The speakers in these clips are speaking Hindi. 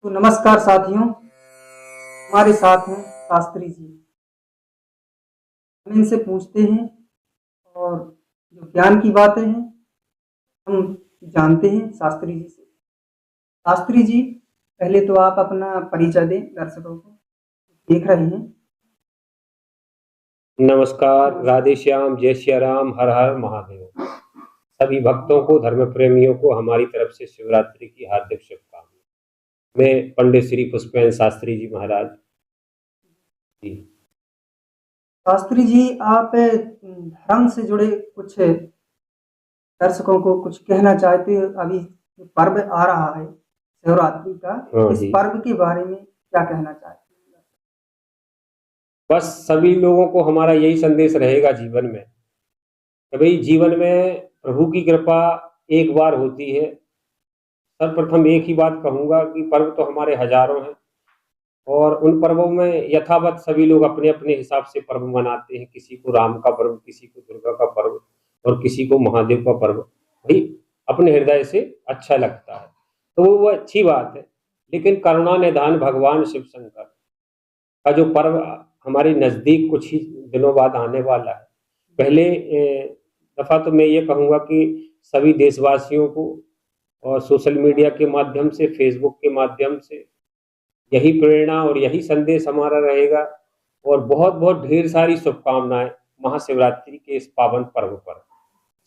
तो नमस्कार साथियों, हमारे साथ हैं शास्त्री जी। हम इनसे पूछते हैं और जो ज्ञान की बातें हैं हम जानते हैं शास्त्री जी से। शास्त्री जी, पहले तो आप अपना परिचय दें दर्शकों को, देख रहे हैं। नमस्कार, राधे श्याम, जय श्री राम, हर हर महादेव। सभी भक्तों को, धर्म प्रेमियों को हमारी तरफ से शिवरात्रि की हार्दिक शुभकामनाएं। मैं पंडित श्री पुष्पेंद्र शास्त्री जी महाराज जी। शास्त्री जी, आप धर्म से जुड़े कुछ दर्शकों को कुछ कहना चाहते हो? अभी जो पर्व आ रहा है शिवरात्रि का, हाँ इस जी। पर्व के बारे में क्या कहना चाहते हैं? बस सभी लोगों को हमारा यही संदेश रहेगा जीवन में कि भाई जीवन में प्रभु की कृपा एक बार होती है। सर्वप्रथम एक ही बात कहूंगा कि पर्व तो हमारे हजारों हैं और उन पर्वों में यथावत सभी लोग अपने अपने हिसाब से पर्व मनाते हैं। किसी को राम का पर्व, किसी को दुर्गा का पर्व और किसी को महादेव का पर्व भाई अपने हृदय से अच्छा लगता है, तो वो अच्छी बात है। लेकिन करुणा निधान भगवान शिव शंकर का जो पर्व हमारे नजदीक कुछ ही दिनों बाद आने वाला है, पहले दफा तो मैं ये कहूँगा कि सभी देशवासियों को और सोशल मीडिया के माध्यम से, फेसबुक के माध्यम से यही प्रेरणा और यही संदेश हमारा रहेगा और बहुत बहुत ढेर सारी शुभकामनाएं महाशिवरात्रि के इस पावन पर्व पर।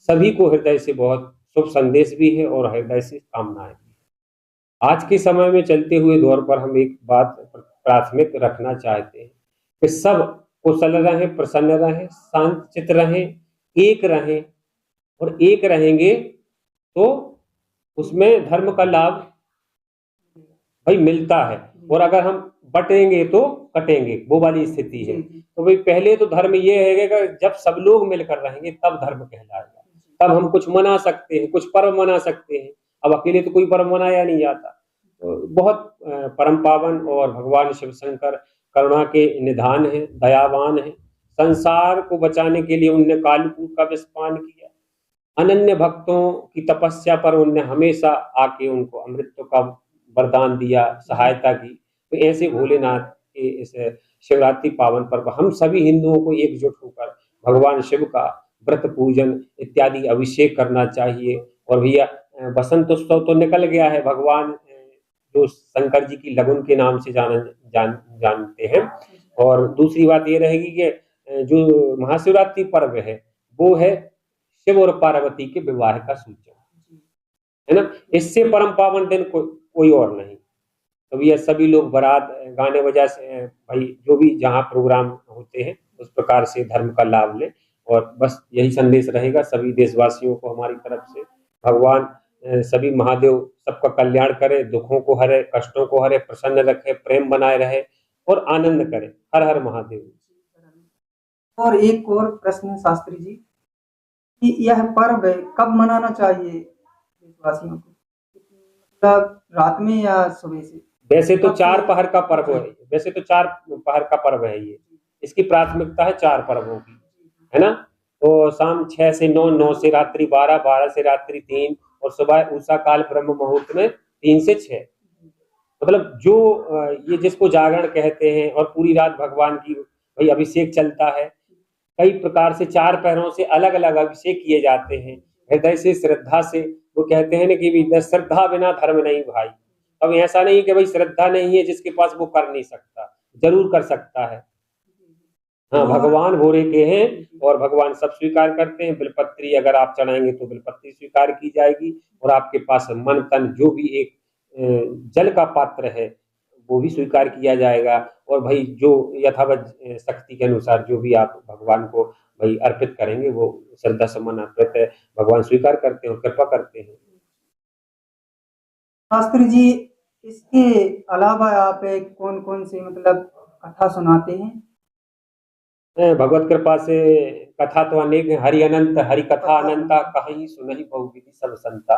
सभी को हृदय से बहुत शुभ संदेश भी है और हृदय से कामनाएं भी। आज के समय में चलते हुए दौर पर हम एक बात प्राथमिक रखना चाहते हैं कि सब कुशल रहें, प्रसन्न रहें, शांत चित्त रहें, एक रहें। और एक रहेंगे तो उसमें धर्म का लाभ भाई मिलता है, और अगर हम बटेंगे तो कटेंगे, वो वाली स्थिति है। तो भाई पहले तो धर्म ये है कि जब सब लोग मिलकर रहेंगे तब धर्म कहलाएगा, तब हम कुछ मना सकते हैं, कुछ पर्व मना सकते हैं। अब अकेले तो कोई पर्व मनाया नहीं जाता। तो बहुत परम पावन और भगवान शिव शंकर करुणा के निधान है, दयावान है। संसार को बचाने के लिए उनने कालकूट का विषपान किया। अनन्य भक्तों की तपस्या पर उनने हमेशा आके उनको अमृत का वरदान दिया, सहायता की। तो ऐसे भोलेनाथ के इस शिवरात्रि पावन पर्व हम सभी हिंदुओं को एकजुट होकर भगवान शिव का व्रत पूजन इत्यादि अभिषेक करना चाहिए। और भैया बसंत उत्सव तो निकल गया है, भगवान जो शंकर जी की लगन के नाम से जानते हैं। और दूसरी बात ये रहेगी कि जो महाशिवरात्रि पर्व है वो है शिव और पार्वती के विवाह का सूचक है ना। इससे परम पावन दिन कोई और नहीं। तो भैया सभी लोग बारात गाने बजा से भाई जो भी जहाँ प्रोग्राम होते हैं उस प्रकार से धर्म का लाभ लें। और बस यही संदेश रहेगा सभी देशवासियों को हमारी तरफ से। भगवान सभी महादेव सबका कल्याण करे, दुखों को हरे, कष्टों को हरे, प्रसन्न रखे, प्रेम बनाए रहे और आनंद करे। हर हर महादेव। और एक और प्रश्न शास्त्री जी, कि यह पर्व कब मनाना चाहिए देशवासियों को? मतलब रात में या सुबह से? वैसे तो 4 पहर का पर्व है, वैसे तो 4 पहर का पर्व है ये। इसकी प्राथमिकता है 4 पर्वों की, है ना। तो शाम 6 से 9, 9 से रात्रि 12, 12 से रात्रि 3 और सुबह उषा काल ब्रह्म मुहूर्त में 3 से 6। मतलब जो ये जिसको जागरण कहते हैं और पूरी रात भगवान की भाई अभिषेक चलता है। कई प्रकार से 4 पहरों से अलग अलग अभिषेक किए जाते हैं, हृदय से, श्रद्धा से। वो कहते हैं ना कि श्रद्धा बिना धर्म नहीं भाई। अब ऐसा नहीं कि भाई श्रद्धा नहीं है जिसके पास वो कर नहीं सकता, जरूर कर सकता है। हाँ, भगवान भोरे के हैं और भगवान सब स्वीकार करते हैं। बिलपत्री अगर आप चढ़ाएंगे तो बिलपत्री स्वीकार की जाएगी और आपके पास मन तन जो भी एक जल का पात्र है वो भी स्वीकार किया जाएगा। और भाई जो यथावत शक्ति के अनुसार जो भी आप भगवान को भाई अर्पित करेंगे वो श्रद्धा सम्मान अर्पित है, भगवान स्वीकार करते हैं और कृपा करते हैं। शास्त्री जी, इसके अलावा आप कौन कौन से मतलब कथा सुनाते हैं? भगवत कृपा से कथा तो अनेक है। हरि अनंत, हरि कथा अनंता, कहीं सुनहि बहुविधि सब संता।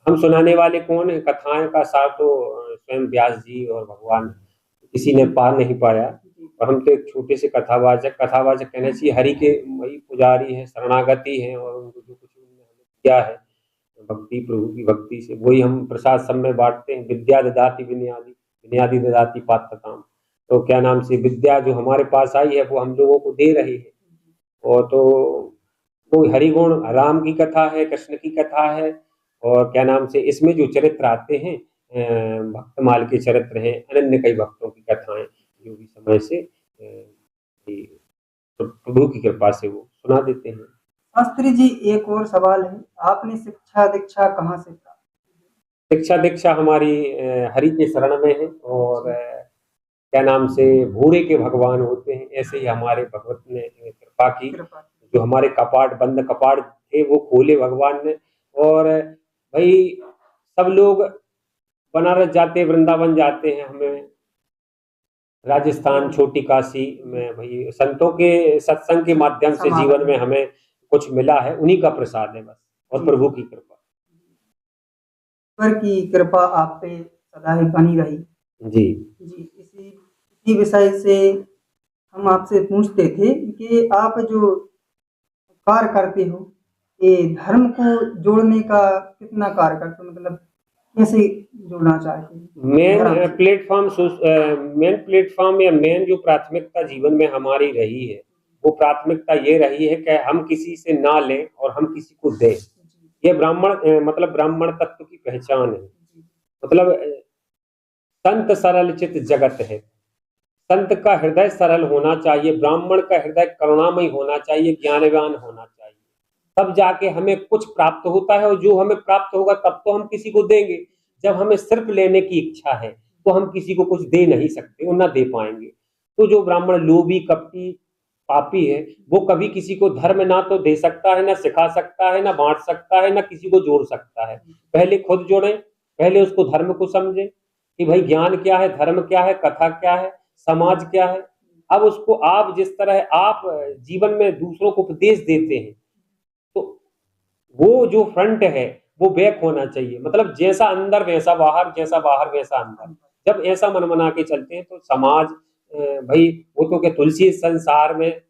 हम सुनाने वाले कौन है? कथाएं का सार तो स्वयं व्यास जी और भगवान, किसी ने पा नहीं पाया। और हम तो एक छोटे से कथावाचक कहना चाहिए। हरि के वही पुजारी हैं, शरणागति हैं और उनको जो कुछ उन्होंने हमें किया है भक्ति, प्रभु की भक्ति से वही हम प्रसाद सब में बांटते हैं। विद्या ददाति विनयादि, विनयादि ददाति पात्रताम। तो क्या नाम से विद्या जो हमारे पास आई है वो हम लोगों को दे रही है। और तो कोई हरिगुण राम की कथा है, कृष्ण की कथा है, और क्या नाम से इसमें जो चरित्र आते हैं भक्तमाल के चरित्र हैं, अनन्य कई भक्तों की कथाएं जो भी समय से प्रभु की कृपा से वो सुना देते हैं। शास्त्री जी, एक और सवाल है, आपने शिक्षा दीक्षा कहाँ से प्राप्त? शिक्षा दीक्षा हमारी हरि के शरण में है, और क्या नाम से भूरे के भगवान होते हैं, ऐसे ही हमारे भगवत ने कृपा की। जो हमारे कपाट बंद कपाट थे वो खोले भगवान ने। और भाई सब लोग बनारस जाते, वृंदावन जाते हैं, हमें राजस्थान छोटी काशी में भाई संतों के सत्संग के माध्यम से जीवन में हमें कुछ मिला है, उन्हीं का प्रसाद है बस, और प्रभु की कृपा। ईश्वर की कृपा आप पे सदा ही बनी रही जी। इसी विषय से हम आपसे पूछते थे कि आप जो कार्य करते हो, ये धर्म को जोड़ने का कितना कार्य करते हो, मतलब कैसे जोड़ना चाहते हैं? मेन प्लेटफॉर्म या मेन जो प्राथमिकता जीवन में हमारी रही है, वो प्राथमिकता ये रही है कि हम किसी से ना लें और हम किसी को दें। ये मतलब ब्राह्मण तत्व की पहचान है। मतलब संत सरल चित जगत है। संत का हृदय सरल होना चाहिए, ब्राह्मण का हृदय करुणामय होना चाहिए, ज्ञानवान होना चाहिए, तब जाके हमें कुछ प्राप्त होता है। और जो हमें प्राप्त होगा तब तो हम किसी को देंगे। जब हमें सिर्फ लेने की इच्छा है तो हम किसी को कुछ दे नहीं सकते और ना दे पाएंगे। तो जो ब्राह्मण लोभी कपटी पापी है वो कभी किसी को धर्म ना तो दे सकता है, ना सिखा सकता है, ना बांट सकता है, ना किसी को जोड़ सकता है। पहले खुद जोड़े, पहले उसको धर्म को समझे कि भाई ज्ञान क्या है, धर्म क्या है, कथा क्या है, समाज क्या है। अब उसको आप जिस तरह आप जीवन में दूसरों को उपदेश देते हैं तो वो जो फ्रंट है वो बैक होना चाहिए। मतलब जैसा अंदर वैसा बाहर, जैसा बाहर वैसा अंदर। जब ऐसा मन बना के चलते हैं तो समाज भाई वो तो क्या तुलसी संसार में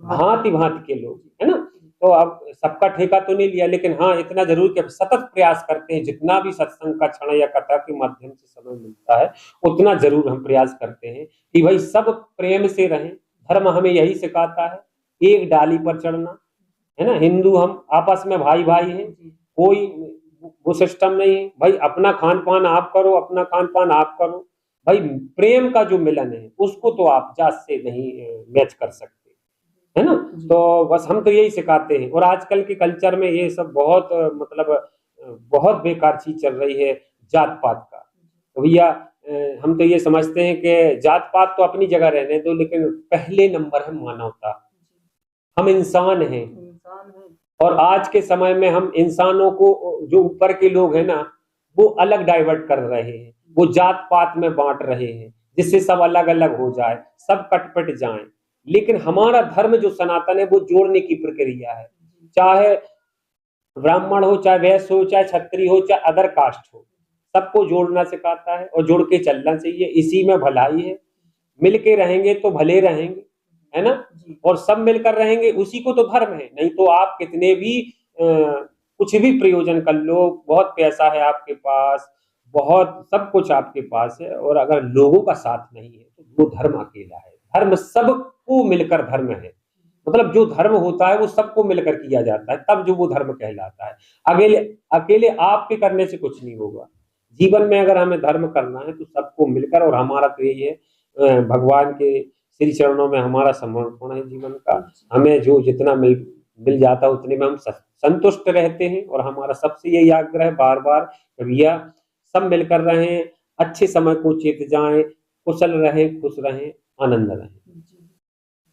भांति भांति के लोग है ना। तो अब सबका ठेका तो नहीं लिया, लेकिन हाँ इतना जरूर कि सतत प्रयास करते हैं। जितना भी सत्संग का क्षण या कथा के माध्यम से समय मिलता है उतना जरूर हम प्रयास करते हैं कि भाई सब प्रेम से रहें। धर्म हमें यही सिखाता है, एक डाली पर चढ़ना, है ना। हिंदू हम आपस में भाई भाई हैं, कोई वो सिस्टम नहीं है भाई अपना खान पान आप करो, अपना खान पान आप करो। भाई प्रेम का जो मिलन है उसको तो आप जात से नहीं मैच कर सकते, है ना। तो बस हम तो यही सिखाते हैं। और आजकल के कल्चर में ये सब बहुत मतलब बहुत बेकार चीज चल रही है, जात पात का। तो भैया हम तो ये समझते हैं कि जात पात तो अपनी जगह रहने दो, लेकिन पहले नंबर है मानवता। हम इंसान हैं, और आज के समय में हम इंसानों को जो ऊपर के लोग हैं ना वो अलग डाइवर्ट कर रहे हैं, वो जात पात में बांट रहे हैं जिससे सब अलग अलग हो जाए, सब कटपट जाएं। लेकिन हमारा धर्म जो सनातन है वो जोड़ने की प्रक्रिया है। चाहे ब्राह्मण हो, चाहे वैश्य हो, चाहे क्षत्रिय हो, चाहे अदर कास्ट हो, सबको जोड़ना सिखाता है और जोड़ के चलना चाहिए। इसी में भलाई है। मिलके रहेंगे तो भले रहेंगे, है ना। और सब मिलकर रहेंगे उसी को तो धर्म है। नहीं तो आप कितने भी कुछ भी प्रयोजन कर लो, बहुत पैसा है आपके पास, बहुत सब कुछ आपके पास है, और अगर लोगों का साथ नहीं है तो वो धर्म अकेला है। धर्म सबको मिलकर धर्म है। मतलब जो धर्म होता है वो सबको मिलकर किया जाता है, तब जो वो धर्म कहलाता है। अकेले अकेले आपके करने से कुछ नहीं होगा। जीवन में अगर हमें धर्म करना है तो सबको मिलकर, और हमारा तो यही है भगवान के श्री चरणों में हमारा समर्पण है जीवन का। हमें जो जितना मिल जाता है उतने में हम संतुष्ट रहते हैं। और हमारा सबसे यही आग्रह है बार बार, भैया सब मिलकर रहें, अच्छे समय को चेत जाएं, कुशल रहें, खुश रहें, आनंद रहें।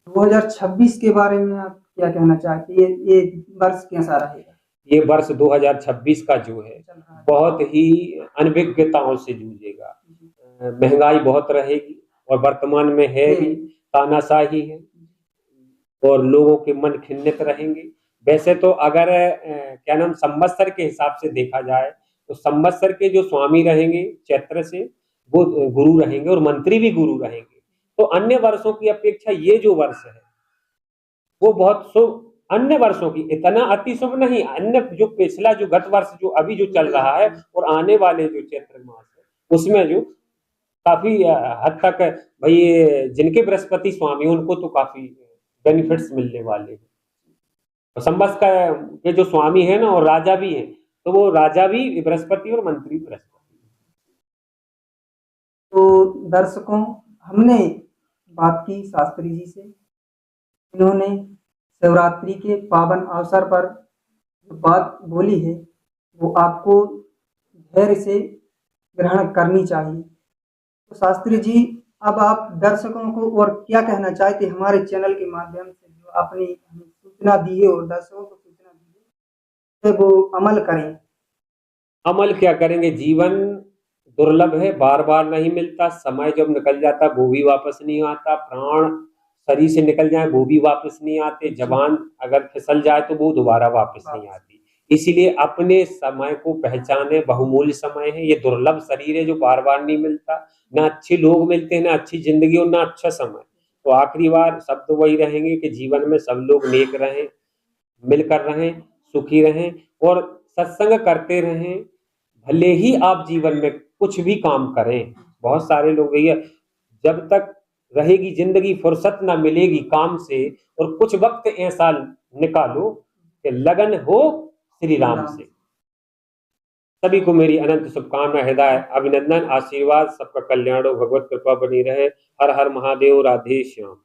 2026 के बारे में आप क्या कहना चाहते हैं? ये वर्ष कैसा रहेगा? ये वर्ष 2026 का जो है बहुत ही अनभिज्ञताओं से जूझेगा। महंगाई बहुत रहेगी और वर्तमान में है भी, तानाशाही है और लोगों के मन खिन्नित रहेंगे। वैसे तो अगर क्या नाम संवत्सर के हिसाब से देखा जाए तो संवत्सर के जो स्वामी रहेंगे चैत्र से वो गुरु रहेंगे और मंत्री भी गुरु रहेंगे। तो अन्य वर्षों की अपेक्षा ये जो वर्ष है वो बहुत शुभ अन्य वर्षों की, इतना अति शुभ नहीं, अन्य जो पिछला जो गत वर्ष जो अभी जो चल रहा है और आने वाले जो चैत्र मास है उसमें जो काफी हद तक भाई जिनके बृहस्पति स्वामी उनको तो काफी बेनिफिट्स मिलने वाले हैं। और संवत्स का के जो स्वामी है ना और राजा भी है, तो वो राजा भी बृहस्पति और मंत्री बृहस्पति। तो दर्शकों, हमने बात की शास्त्री जी से, इन्होंने शिवरात्रि के पावन अवसर पर जो बात बोली है वो आपको धैर्य से ग्रहण करनी चाहिए। तो शास्त्री जी, अब आप दर्शकों को और क्या कहना चाहते हैं हमारे चैनल के माध्यम से, जो आपने हमें सूचना दी है और दर्शकों को सूचना दी है, तो वो अमल करें। अमल क्या करेंगे, जीवन दुर्लभ है, बार बार नहीं मिलता, समय जब निकल जाता वो भी वापस नहीं आता, प्राण शरीर से निकल जाए वो भी वापस नहीं आते, जबान अगर फिसल जाए तो वो दोबारा वापस नहीं आती। इसीलिए अपने समय को पहचाने, बहुमूल्य समय है, ये दुर्लभ शरीर है जो बार बार नहीं मिलता, ना अच्छे लोग मिलते हैं, ना अच्छी जिंदगी और ना अच्छा समय। तो आखिरी बार शब्द वही रहेंगे कि जीवन में सब लोग नेक रहें, मिलकर रहें, सुखी रहें और सत्संग करते रहें। भले ही आप जीवन में कुछ भी काम करें, बहुत सारे लोग भैया जब तक रहेगी जिंदगी फुर्सत ना मिलेगी काम से, और कुछ वक्त ऐसा निकालो कि लगन हो श्री राम से। सभी को मेरी अनंत शुभकामना, हृदय अभिनंदन, आशीर्वाद, सबका कल्याण हो, भगवत कृपा बनी रहे। हर हर महादेव, राधे श्याम।